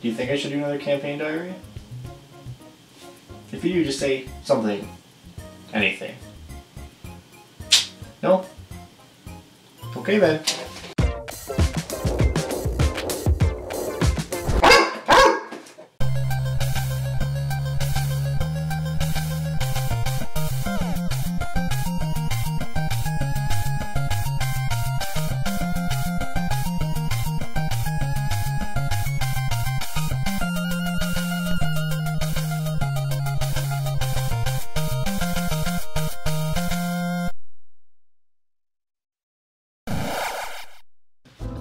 Do you think I should do another campaign diary? If you do, just say something. Anything. No? Okay then.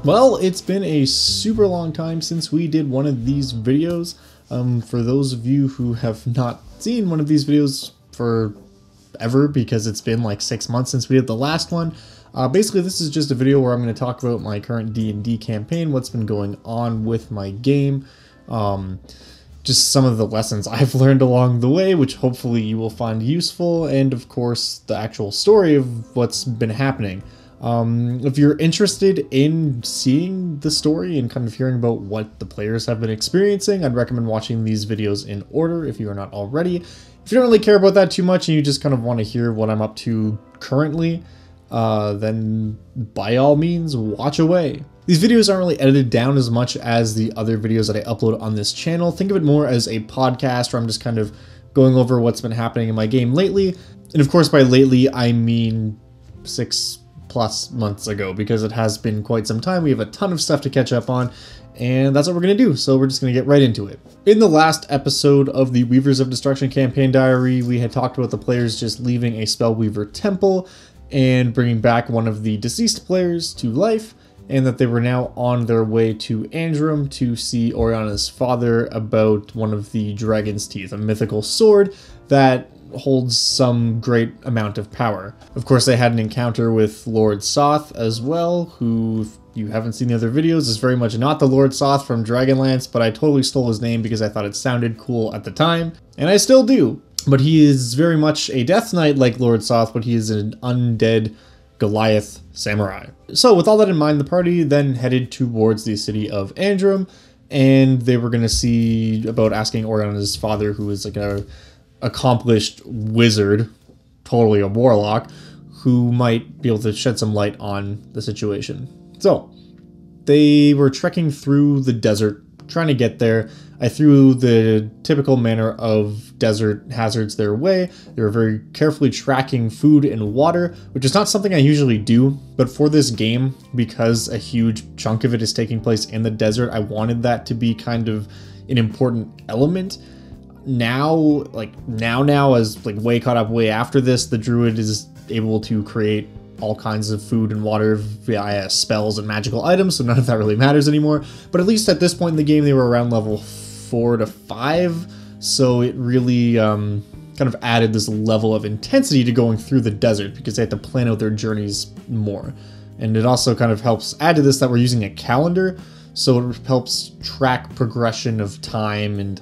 Well, it's been a super long time since we did one of these videos. For those of you who have not seen one of these videos forever, because it's been like 6 months since we did the last one, basically this is just a video where I'm going to talk about my current D&D campaign, what's been going on with my game, just some of the lessons I've learned along the way, which hopefully you will find useful, and of course the actual story of what's been happening. If you're interested in seeing the story and kind of hearing about what the players have been experiencing, I'd recommend watching these videos in order if you are not already. If you don't really care about that too much and you just kind of want to hear what I'm up to currently, then by all means, watch away. These videos aren't really edited down as much as the other videos that I upload on this channel. Think of it more as a podcast where I'm just kind of going over what's been happening in my game lately. And of course, by lately, I mean 6+ months ago, because it has been quite some time. We have a ton of stuff to catch up on, and that's what we're going to do, so we're just going to get right into it. In the last episode of the Weavers of Destruction campaign diary, we had talked about the players just leaving a Spellweaver temple and bringing back one of the deceased players to life, and that they were now on their way to Andrum to see Oriana's father about one of the Dragon's Teeth, a mythical sword that holds some great amount of power. Of course, they had an encounter with Lord Soth as well, who, if you haven't seen the other videos, is very much not the Lord Soth from Dragonlance, but I totally stole his name because I thought it sounded cool at the time, and I still do. But he is very much a Death Knight like Lord Soth, but he is an undead Goliath samurai. So with all that in mind, the party then headed towards the city of Andrum, and they were going to see about asking Oriana's father, who is like a accomplished wizard, totally a warlock, who might be able to shed some light on the situation. So they were trekking through the desert, trying to get there. I threw the typical manner of desert hazards their way. They were very carefully tracking food and water, which is not something I usually do, but for this game, because a huge chunk of it is taking place in the desert, I wanted that to be kind of an important element. Now as like way caught up way after this, the druid is able to create all kinds of food and water via spells and magical items, so none of that really matters anymore. But at least at this point in the game, they were around level 4 to 5, so it really kind of added this level of intensity to going through the desert, because they had to plan out their journeys more. And it also kind of helps add to this that we're using a calendar, so it helps track progression of time and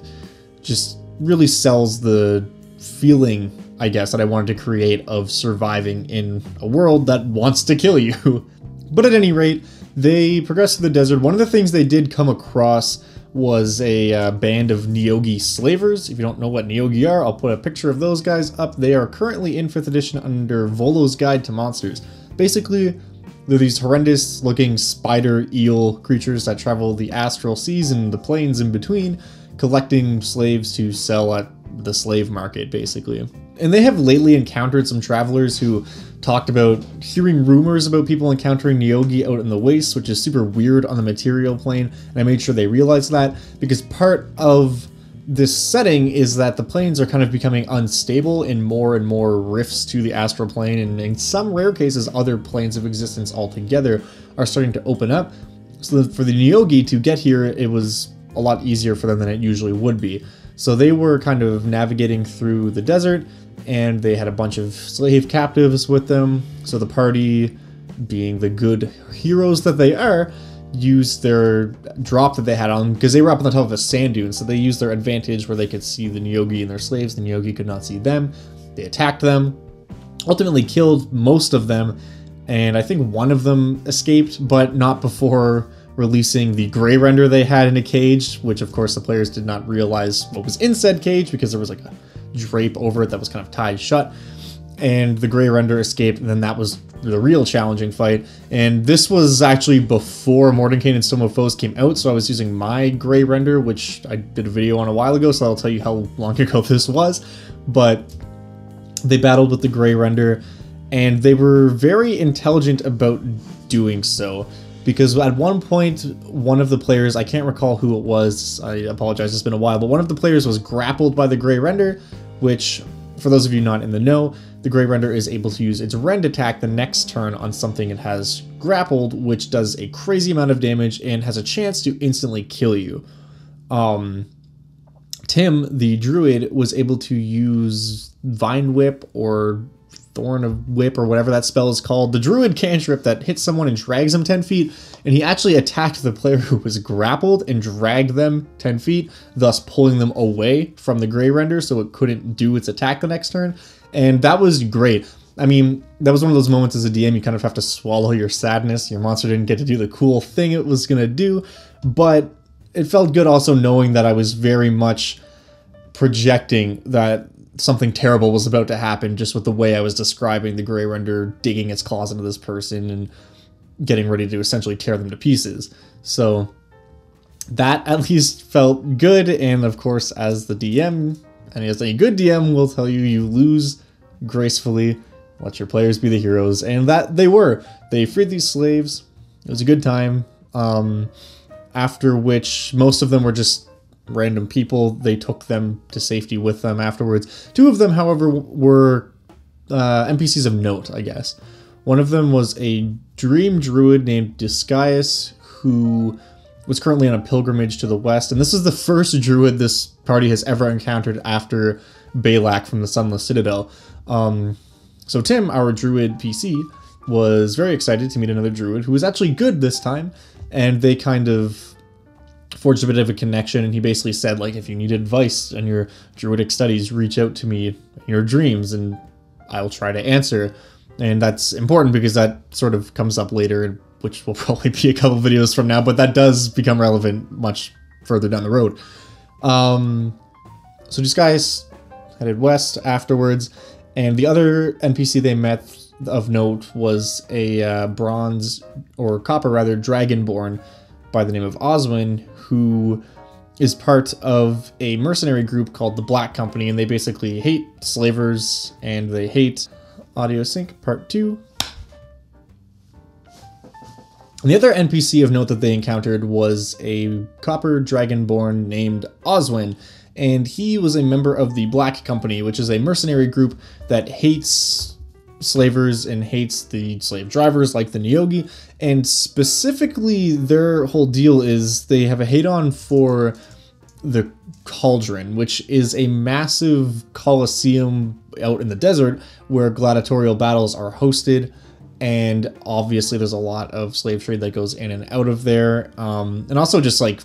just really sells the feeling, I guess, that I wanted to create of surviving in a world that wants to kill you. But at any rate, they progressed through the desert. One of the things they did come across was a band of Neogi slavers. If you don't know what Neogi are, I'll put a picture of those guys up. They are currently in 5th edition under Volo's Guide to Monsters. Basically, they're these horrendous looking spider eel creatures that travel the astral seas and the plains in between, collecting slaves to sell at the slave market, basically. And they have lately encountered some travelers who talked about hearing rumors about people encountering Neogi out in the wastes, which is super weird on the material plane, and I made sure they realized that, because part of this setting is that the planes are kind of becoming unstable in more and more rifts to the astral plane, and in some rare cases, other planes of existence altogether are starting to open up. So that for the Neogi to get here, it was a lot easier for them than it usually would be. So they were kind of navigating through the desert, and they had a bunch of slave captives with them. So the party, being the good heroes that they are, used their drop that they had on, because they were up on the top of a sand dune, so they used their advantage where they could see the Neogi and their slaves. The Neogi could not see them. They attacked them, ultimately killed most of them, and I think one of them escaped, but not before releasing the gray render they had in a cage, which of course the players did not realize what was in said cage because there was like a drape over it that was kind of tied shut. And the gray render escaped, and then that was the real challenging fight. And this was actually before Mordenkainen and Stone of Foes came out, so I was using my gray render, which I did a video on a while ago, so I'll tell you how long ago this was. But they battled with the gray render, and they were very intelligent about doing so. Because at one point, one of the players, I can't recall who it was, I apologize, it's been a while, but one of the players was grappled by the gray render, which, for those of you not in the know, the gray render is able to use its rend attack the next turn on something it has grappled, which does a crazy amount of damage and has a chance to instantly kill you. Tim, the druid, was able to use Vine Whip or Thorn of Whip or whatever that spell is called, the druid cantrip that hits someone and drags them 10 feet, and he actually attacked the player who was grappled and dragged them 10 feet, thus pulling them away from the gray render so it couldn't do its attack the next turn. And that was great. I mean, that was one of those moments as a DM you kind of have to swallow your sadness. Your monster didn't get to do the cool thing it was going to do, but it felt good also knowing that I was very much projecting that something terrible was about to happen just with the way I was describing the gray render digging its claws into this person and getting ready to essentially tear them to pieces. So that at least felt good, and of course as the DM, and as any good DM will tell you, you lose gracefully, let your players be the heroes, and that they were. They freed these slaves, it was a good time, after which most of them were just random people. They took them to safety with them afterwards. Two of them, however, were NPCs of note, I guess. One of them was a dream druid named Discaius, who was currently on a pilgrimage to the west, and this is the first druid this party has ever encountered after Balak from the Sunless Citadel. So Tim, our druid PC, was very excited to meet another druid who was actually good this time, and they kind of forged a bit of a connection, and he basically said, like, if you need advice on your druidic studies, reach out to me in your dreams and I'll try to answer. And that's important because that sort of comes up later, which will probably be a couple videos from now, but that does become relevant much further down the road. So these guys headed west afterwards, and the other NPC they met of note was a bronze, or copper rather, dragonborn by the name of Oswin, who is part of a mercenary group called the Black Company, and they basically hate slavers, and they hate audio sync part 2. And the other NPC of note that they encountered was a copper dragonborn named Oswin, and he was a member of the Black Company, which is a mercenary group that hates slavers and hates the slave drivers like the Nyogi, and specifically their whole deal is they have a hate-on for the Cauldron, which is a massive coliseum out in the desert where gladiatorial battles are hosted, and obviously there's a lot of slave trade that goes in and out of there, and also just like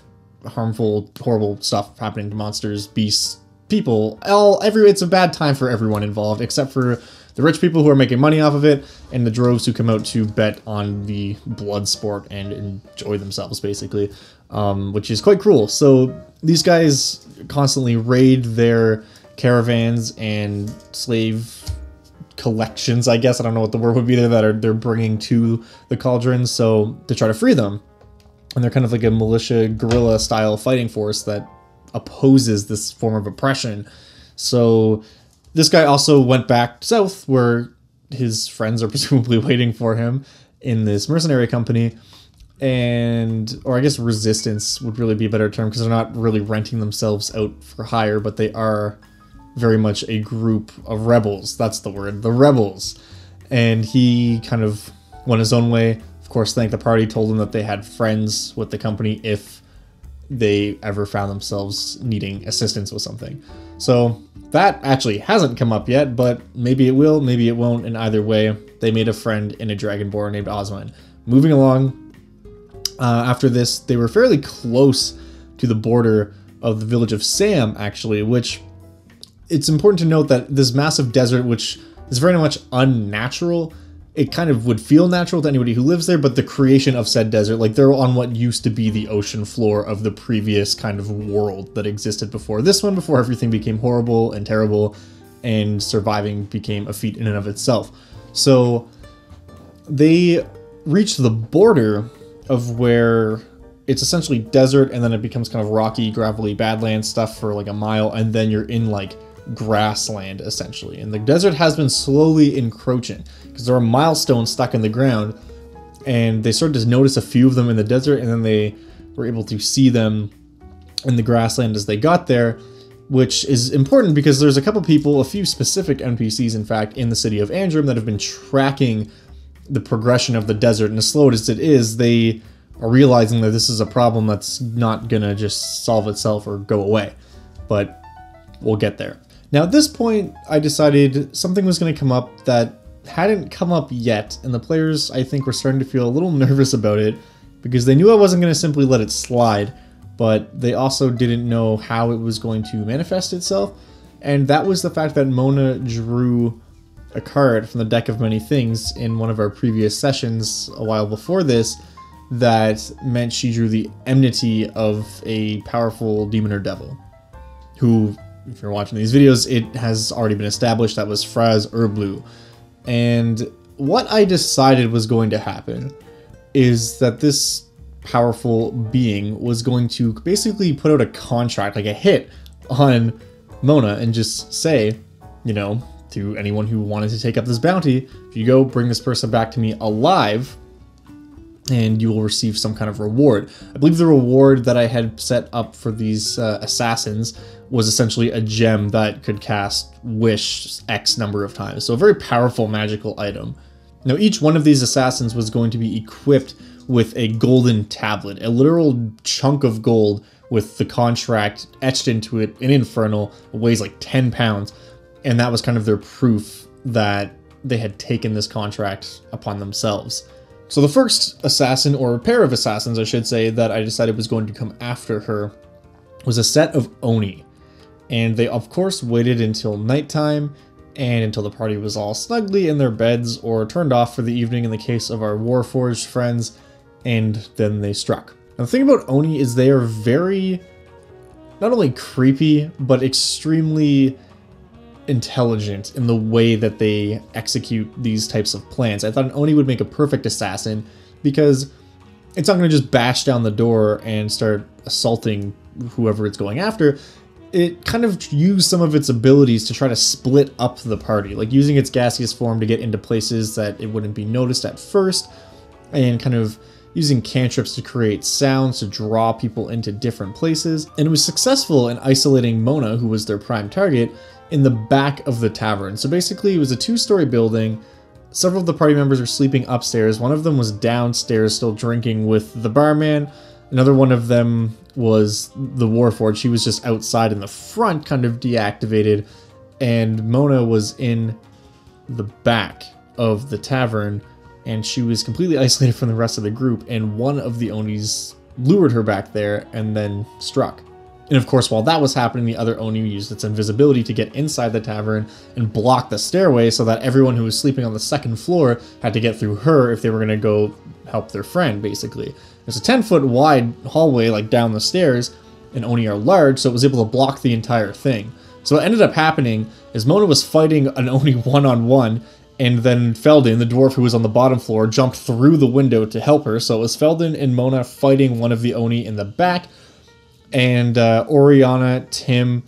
harmful, horrible stuff happening to monsters, beasts, people. It's a bad time for everyone involved, except for the rich people who are making money off of it, and the droves who come out to bet on the blood sport and enjoy themselves, basically, which is quite cruel. So these guys constantly raid their caravans and slave collections, I guess. I don't know what the word would be there, that they're bringing to the Cauldron, so to try to free them. And they're kind of like a militia guerrilla style fighting force that opposes this form of oppression. So this guy also went back south where his friends are presumably waiting for him in this mercenary company, or I guess resistance would really be a better term because they're not really renting themselves out for hire, but they are very much a group of rebels. That's the word, the rebels. And he kind of went his own way. Of course, thanked the party, told them that they had friends with the company if they ever found themselves needing assistance with something. So that actually hasn't come up yet, but maybe it will, maybe it won't, and either way, they made a friend in a dragonborn named Oswin. Moving along, after this, they were fairly close to the border of the village of Sam, actually, which it's important to note that this massive desert, which is very much unnatural, it kind of would feel natural to anybody who lives there, but the creation of said desert, like they're on what used to be the ocean floor of the previous kind of world that existed before this one, before everything became horrible and terrible and surviving became a feat in and of itself. So they reach the border of where it's essentially desert, and then it becomes kind of rocky, gravelly badlands stuff for like a mile, and then you're in like grassland essentially. And the desert has been slowly encroaching because there are milestones stuck in the ground, and they started to notice a few of them in the desert, and then they were able to see them in the grassland as they got there, which is important because there's a couple people, a few specific NPCs in fact, in the city of Andrum that have been tracking the progression of the desert, and as slow as it is, they are realizing that this is a problem that's not gonna just solve itself or go away, but we'll get there. Now at this point, I decided something was gonna come up that hadn't come up yet, and the players, I think, were starting to feel a little nervous about it because they knew I wasn't gonna simply let it slide, but they also didn't know how it was going to manifest itself, and that was the fact that Mona drew a card from the deck of many things in one of our previous sessions a while before this that meant she drew the enmity of a powerful demon or devil, who, if you're watching these videos, it has already been established that was Fraz Urblu. And what I decided was going to happen is that this powerful being was going to basically put out a contract, like a hit on Mona, and just say, you know, to anyone who wanted to take up this bounty, if you go bring this person back to me alive, and you will receive some kind of reward. I believe the reward that I had set up for these assassins was essentially a gem that could cast Wish X number of times. So a very powerful magical item. Now each one of these assassins was going to be equipped with a golden tablet, a literal chunk of gold with the contract etched into it in Infernal. It weighs like 10 pounds. And that was kind of their proof that they had taken this contract upon themselves. So the first assassin, or pair of assassins I should say, that I decided was going to come after her was a set of Oni. And they of course waited until nighttime and until the party was all snugly in their beds or turned off for the evening in the case of our Warforged friends, and then they struck. Now the thing about Oni is they are very, not only creepy, but extremely intelligent in the way that they execute these types of plans. I thought an Oni would make a perfect assassin because it's not going to just bash down the door and start assaulting whoever it's going after. It kind of used some of its abilities to try to split up the party, like using its gaseous form to get into places that it wouldn't be noticed at first, and kind of using cantrips to create sounds to draw people into different places. And it was successful in isolating Mona, who was their prime target, in the back of the tavern. So basically it was a two-story building. Several of the party members were sleeping upstairs. One of them was downstairs still drinking with the barman. Another one of them was the Warforged. She was just outside in the front, kind of deactivated. And Mona was in the back of the tavern, and she was completely isolated from the rest of the group. And one of the Onis lured her back there and then struck. And of course, while that was happening, the other Oni used its invisibility to get inside the tavern and block the stairway so that everyone who was sleeping on the second floor had to get through her if they were going to go help their friend, basically. There's a 10-foot wide hallway, like down the stairs, and Oni are large, so it was able to block the entire thing. So what ended up happening is Mona was fighting an Oni one-on-one, and then Feldin, the dwarf who was on the bottom floor, jumped through the window to help her. So it was Feldin and Mona fighting one of the Oni in the back, and Oriana, Tim,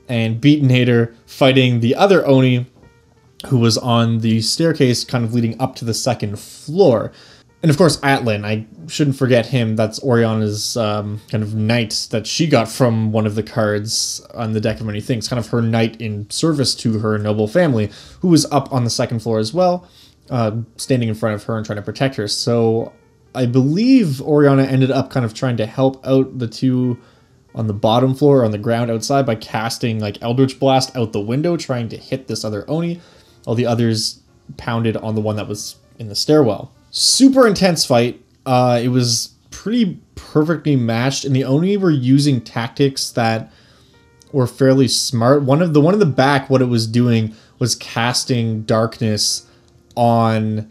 and Beatonhater fighting the other Oni who was on the staircase kind of leading up to the second floor. And of course, Atlan, I shouldn't forget him. That's Oriana's kind of knight that she got from one of the cards on the deck of many things. Kind of her knight in service to her noble family, who was up on the second floor as well, standing in front of her and trying to protect her. So I believe Oriana ended up kind of trying to help out the two on the bottom floor, on the ground outside, by casting like Eldritch Blast out the window, trying to hit this other Oni, while the others pounded on the one that was in the stairwell. Super intense fight. It was pretty perfectly matched, and the Oni were using tactics that were fairly smart. One in the back, what it was doing was casting darkness on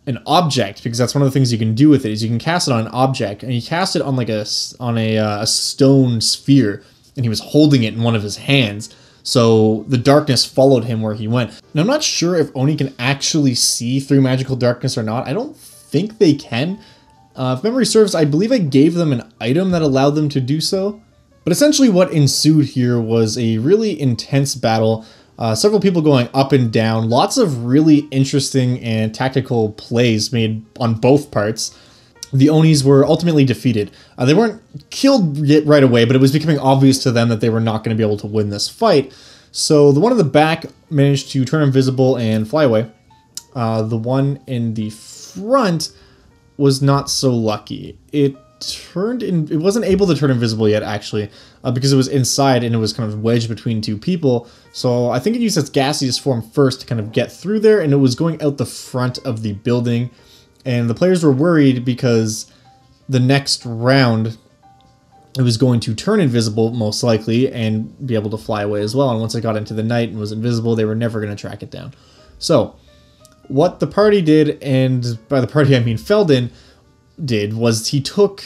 an object, because that's one of the things you can do with it, is you can cast it on an object, and he cast it on like a stone sphere, and he was holding it in one of his hands. So the darkness followed him where he went. And I'm not sure if Oni can actually see through magical darkness or not. I don't think they can. If memory serves, I believe I gave them an item that allowed them to do so. But essentially what ensued here was a really intense battle. Several people going up and down. Lots of really interesting and tactical plays made on both parts. The Onis were ultimately defeated. They weren't killed yet right away, but it was becoming obvious to them that they were not going to be able to win this fight. So the one in the back managed to turn invisible and fly away. The one in the front was not so lucky. It wasn't able to turn invisible yet, actually, because it was inside and it was kind of wedged between two people. So I think it used its gaseous form first to kind of get through there, and it was going out the front of the building. And the players were worried because the next round it was going to turn invisible, most likely, and be able to fly away as well. And once it got into the night and was invisible, they were never going to track it down. So what the party did, and by the party I mean Feldon did, was he took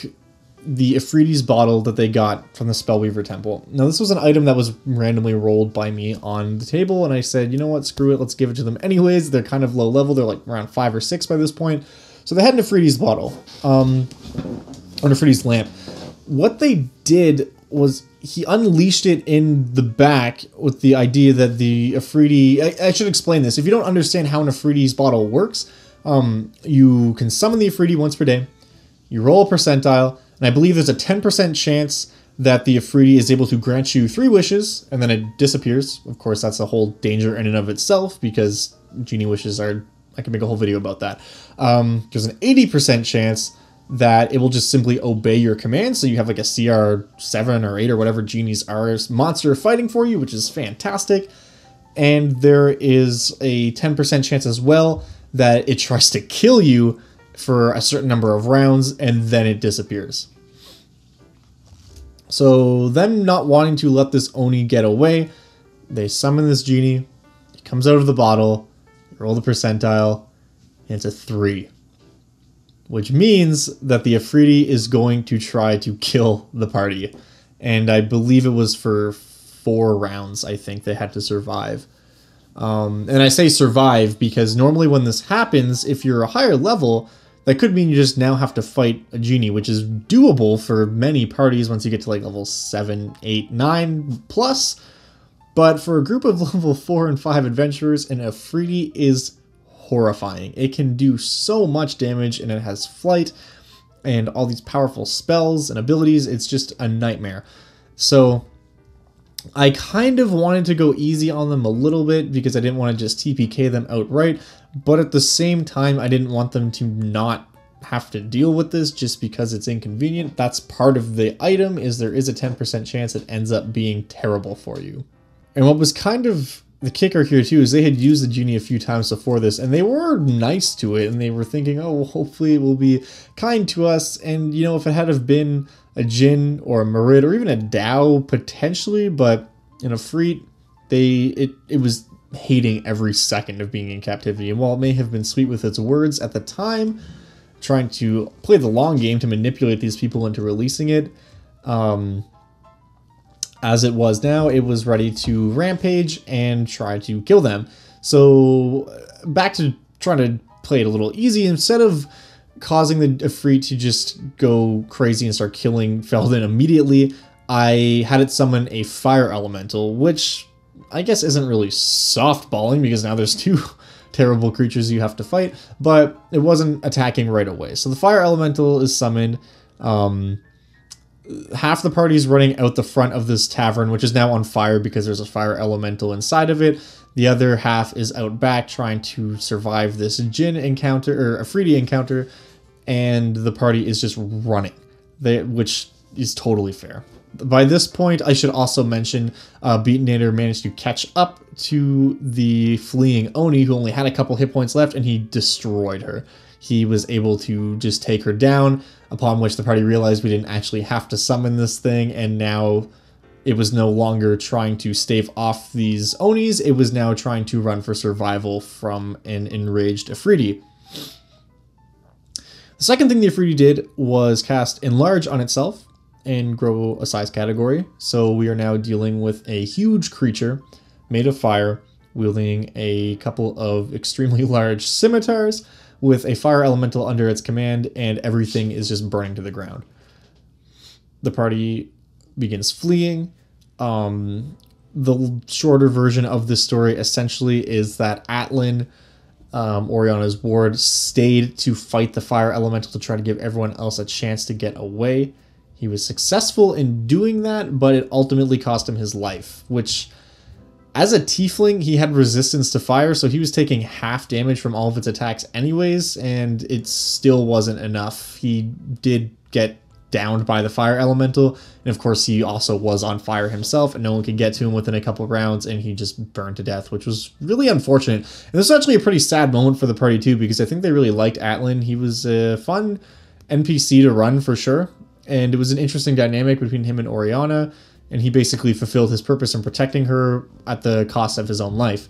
the Efreeti's bottle that they got from the Spellweaver Temple. Now this was an item that was randomly rolled by me on the table, and I said, you know what, screw it, let's give it to them anyways. They're kind of low level, they're like around 5 or 6 by this point. So they had an Efreeti's bottle, an Efreeti's lamp. What they did was he unleashed it in the back with the idea that the Efreeti... I should explain this. If you don't understand how an Efreeti's bottle works, you can summon the Efreeti once per day, you roll a percentile, and I believe there's a 10% chance that the Efreeti is able to grant you 3 wishes, and then it disappears. Of course, that's a whole danger in and of itself, because genie wishes are... I can make a whole video about that. There's an 80% chance that it will just simply obey your command, so you have like a CR 7 or 8 or whatever genies are monster fighting for you, which is fantastic. And there is a 10% chance as well that it tries to kill you for a certain number of rounds, and then it disappears. So them not wanting to let this Oni get away, they summon this genie, it comes out of the bottle, roll the percentile, and it's a 3. Which means that the Efreeti is going to try to kill the party. And I believe it was for 4 rounds, I think, they had to survive. And I say survive because normally when this happens, if you're a higher level, that could mean you just now have to fight a genie, which is doable for many parties once you get to like level 7, 8, 9 plus. But for a group of level 4 and 5 adventurers, an Efreeti is horrifying. It can do so much damage, and it has flight and all these powerful spells and abilities. It's just a nightmare. So I kind of wanted to go easy on them a little bit because I didn't want to just TPK them outright, but at the same time I didn't want them to not have to deal with this just because it's inconvenient. That's part of the item, is there is a 10% chance it ends up being terrible for you. And what was kind of the kicker here too is they had used the genie a few times before this, and they were nice to it, and they were thinking, oh, well, hopefully it will be kind to us. And you know, if it had have been a Jinn or a Marid or even a Dao potentially, but in a Efreet, it was hating every second of being in captivity. And while it may have been sweet with its words at the time, trying to play the long game to manipulate these people into releasing it, as it was now, it was ready to rampage and try to kill them. So back to trying to play it a little easy. Instead of causing the Efreet to just go crazy and start killing Feldon immediately, I had it summon a fire elemental, which I guess isn't really softballing because now there's 2 terrible creatures you have to fight, but it wasn't attacking right away. So the fire elemental is summoned. Half the party is running out the front of this tavern, which is now on fire because there's a fire elemental inside of it. The other half is out back trying to survive this Jinn encounter, or Efreeti encounter, and the party is just running, which is totally fair. By this point, I should also mention Beatonator managed to catch up to the fleeing Oni, who only had a couple hit points left, and he destroyed her. He was able to just take her down, upon which the party realized we didn't actually have to summon this thing, and now it was no longer trying to stave off these Onis, it was now trying to run for survival from an enraged Efreeti. The second thing the Efreeti did was cast Enlarge on itself and grow a size category. So we are now dealing with a huge creature made of fire, wielding a couple of extremely large scimitars with a fire elemental under its command, and everything is just burning to the ground. The party begins fleeing. The shorter version of this story essentially is that Atlan, Oriana's ward, stayed to fight the fire elemental to try to give everyone else a chance to get away. He was successful in doing that, but it ultimately cost him his life, which, as a tiefling, he had resistance to fire, so he was taking half damage from all of its attacks anyways, and it still wasn't enough. He did get downed by the fire elemental, and of course he also was on fire himself, and no one could get to him within a couple of rounds, and he just burned to death, which was really unfortunate. And this was actually a pretty sad moment for the party too, because I think they really liked Atlan. He was a fun NPC to run for sure, and it was an interesting dynamic between him and Oriana, and he basically fulfilled his purpose in protecting her at the cost of his own life.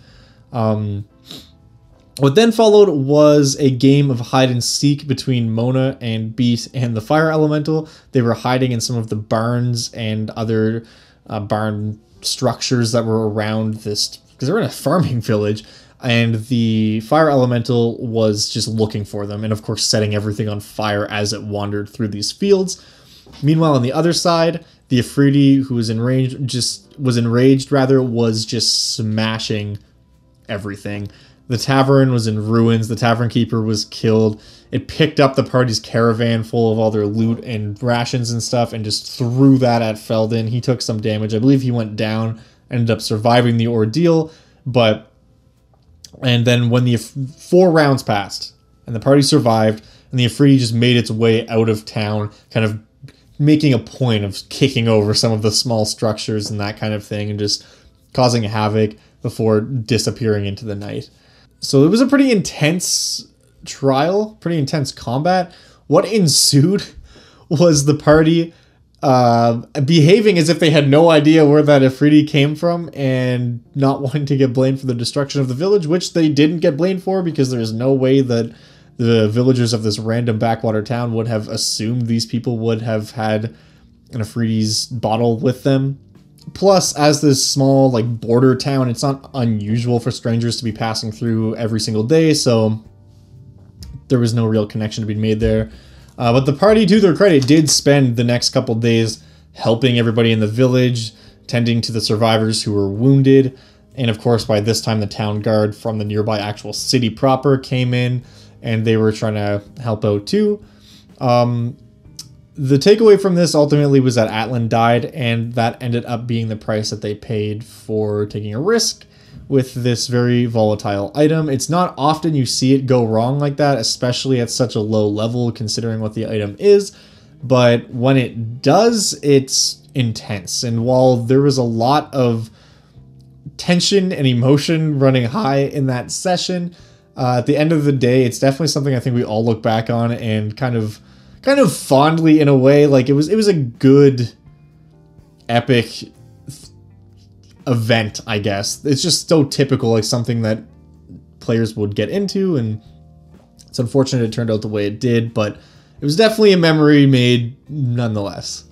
What then followed was a game of hide and seek between Mona and Beat and the fire elemental. They were hiding in some of the barns and other barn structures that were around this, because they were in a farming village, and the fire elemental was just looking for them, and of course setting everything on fire as it wandered through these fields. Meanwhile, on the other side, the Efreeti, who was enraged, was just smashing everything. The tavern was in ruins. The tavern keeper was killed. It picked up the party's caravan full of all their loot and rations and stuff and just threw that at Felden. He took some damage. I believe he went down, ended up surviving the ordeal. And then when the 4 rounds passed and the party survived, and the Efreeti just made its way out of town, kind of making a point of kicking over some of the small structures and that kind of thing, and just causing havoc before disappearing into the night. So it was a pretty intense trial, pretty intense combat. What ensued was the party behaving as if they had no idea where that Efreeti came from and not wanting to get blamed for the destruction of the village, which they didn't get blamed for, because there's no way that the villagers of this random backwater town would have assumed these people would have had an Efreeti's bottle with them. Plus, as this small, border town, it's not unusual for strangers to be passing through every single day, so there was no real connection to be made there. But the party, to their credit, did spend the next couple days helping everybody in the village, tending to the survivors who were wounded, and of course, by this time, the town guard from the nearby actual city proper came in, and they were trying to help out too. The takeaway from this ultimately was that Atlan died, and that ended up being the price that they paid for taking a risk with this very volatile item. It's not often you see it go wrong like that, especially at such a low level considering what the item is, but when it does, it's intense. And while there was a lot of tension and emotion running high in that session, at the end of the day, it's definitely something I think we all look back on and kind of fondly in a way. It was a good, epic event, I guess. It's just so typical, something that players would get into, and it's unfortunate it turned out the way it did, but it was definitely a memory made nonetheless.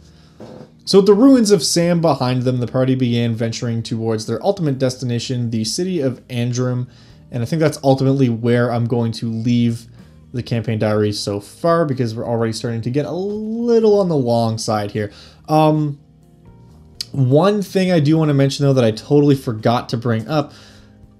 So with the ruins of Sam behind them, the party began venturing towards their ultimate destination, the city of Andrum, and I think that's ultimately where I'm going to leave the campaign diary so far, because we're already starting to get a little on the long side here. One thing I do want to mention, though, that I totally forgot to bring up,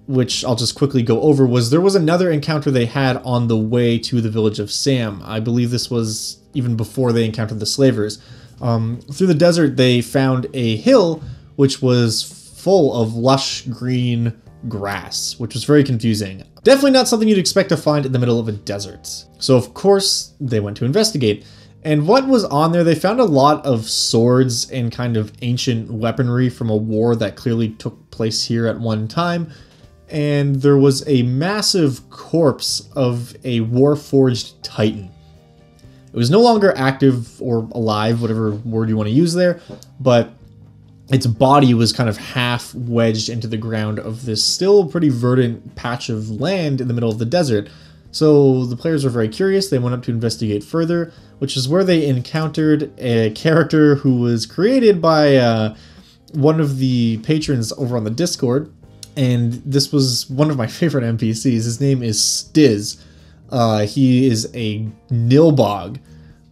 which I'll just quickly go over, was there was another encounter they had on the way to the village of Sam. I believe this was even before they encountered the slavers. Through the desert, they found a hill which was full of lush green grass, which was very confusing. Definitely not something you'd expect to find in the middle of a desert. So of course they went to investigate. And what was on there, they found a lot of swords and kind of ancient weaponry from a war that clearly took place here at one time. And there was a massive corpse of a warforged titan. It was no longer active or alive, whatever word you want to use there, but its body was kind of half wedged into the ground of this still pretty verdant patch of land in the middle of the desert. So the players were very curious. They went up to investigate further, which is where they encountered a character who was created by one of the patrons over on the Discord. And this was one of my favorite NPCs. His name is Stiz. He is a Nilbog,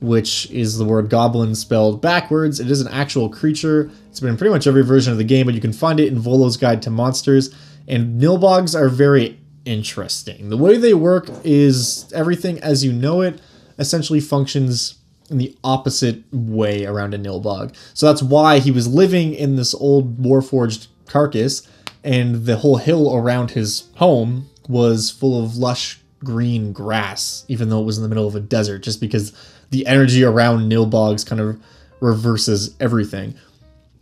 which is the word goblin spelled backwards. It is an actual creature. It's been in pretty much every version of the game, but you can find it in Volo's Guide to Monsters. And Nilbogs are very interesting. The way they work is everything as you know it essentially functions in the opposite way around a Nilbog. So that's why he was living in this old Warforged carcass, and the whole hill around his home was full of lush green grass, even though it was in the middle of a desert, just because the energy around Nilbogs kind of reverses everything.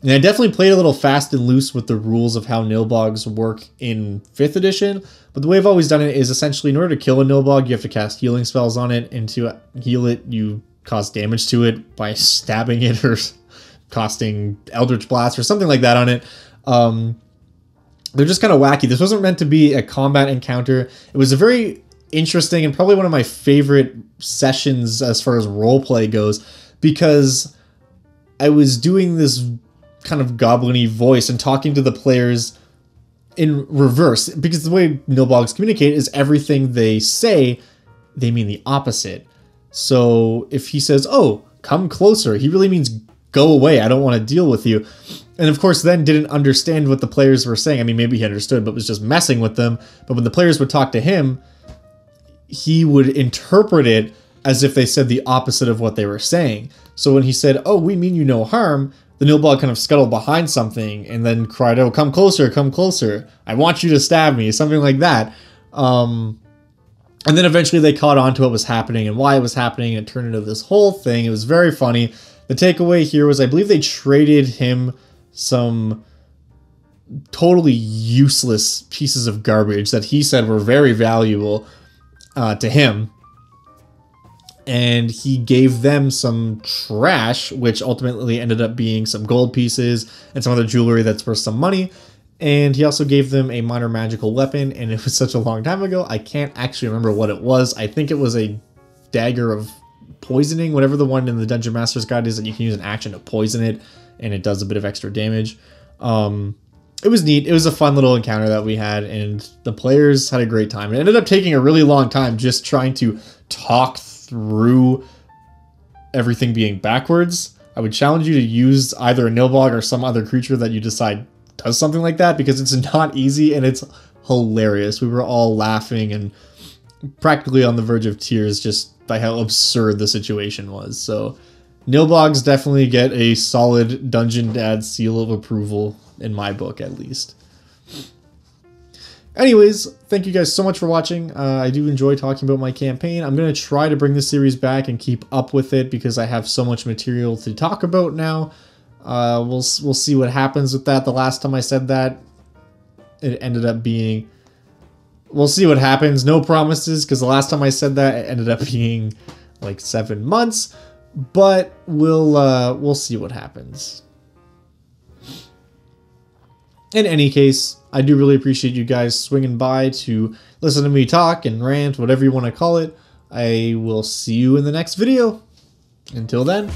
And I definitely played a little fast and loose with the rules of how Nilbogs work in 5th edition, but the way I've always done it is essentially in order to kill a Nilbog, you have to cast healing spells on it, and to heal it, you cause damage to it by stabbing it or casting Eldritch Blast or something like that on it. They're just kind of wacky. This wasn't meant to be a combat encounter. It was a very interesting and probably one of my favorite sessions as far as roleplay goes, because I was doing this kind of goblin-y voice and talking to the players in reverse, because the way Nilbogs communicate is everything they say, they mean the opposite. So if he says, "Oh, come closer," he really means go away, I don't want to deal with you. And of course then didn't understand what the players were saying. I mean, maybe he understood, but was just messing with them. But when the players would talk to him, he would interpret it as if they said the opposite of what they were saying. So when he said, "Oh, we mean you no harm," the Nilbog kind of scuttled behind something and then cried, "Oh, come closer, I want you to stab me," something like that. And then eventually they caught on to what was happening and why it was happening, and it turned into this whole thing. It was very funny. The takeaway here was I believe they traded him some totally useless pieces of garbage that he said were very valuable to him. And he gave them some trash, which ultimately ended up being some gold pieces and some other jewelry that's worth some money. And he also gave them a minor magical weapon, and it was such a long time ago, I can't actually remember what it was. I think it was a dagger of poisoning, whatever the one in the Dungeon Master's Guide is that you can use an action to poison it, and it does a bit of extra damage. It was neat. It was a fun little encounter that we had, and the players had a great time. It ended up taking a really long time just trying to talk through everything being backwards. I would challenge you to use either a Nilbog or some other creature that you decide does something like that, because it's not easy and it's hilarious. We were all laughing and practically on the verge of tears just by how absurd the situation was. So Nilbogs definitely get a solid Dungeon Dad seal of approval, in my book at least. Anyways, thank you guys so much for watching. I do enjoy talking about my campaign. I'm going to try to bring this series back and keep up with it because I have so much material to talk about now. We'll see what happens with that. The last time I said that, it ended up being... We'll see what happens. No promises, because the last time I said that, it ended up being like 7 months. But we'll see what happens. In any case, I do really appreciate you guys swinging by to listen to me talk and rant, whatever you want to call it. I will see you in the next video. Until then...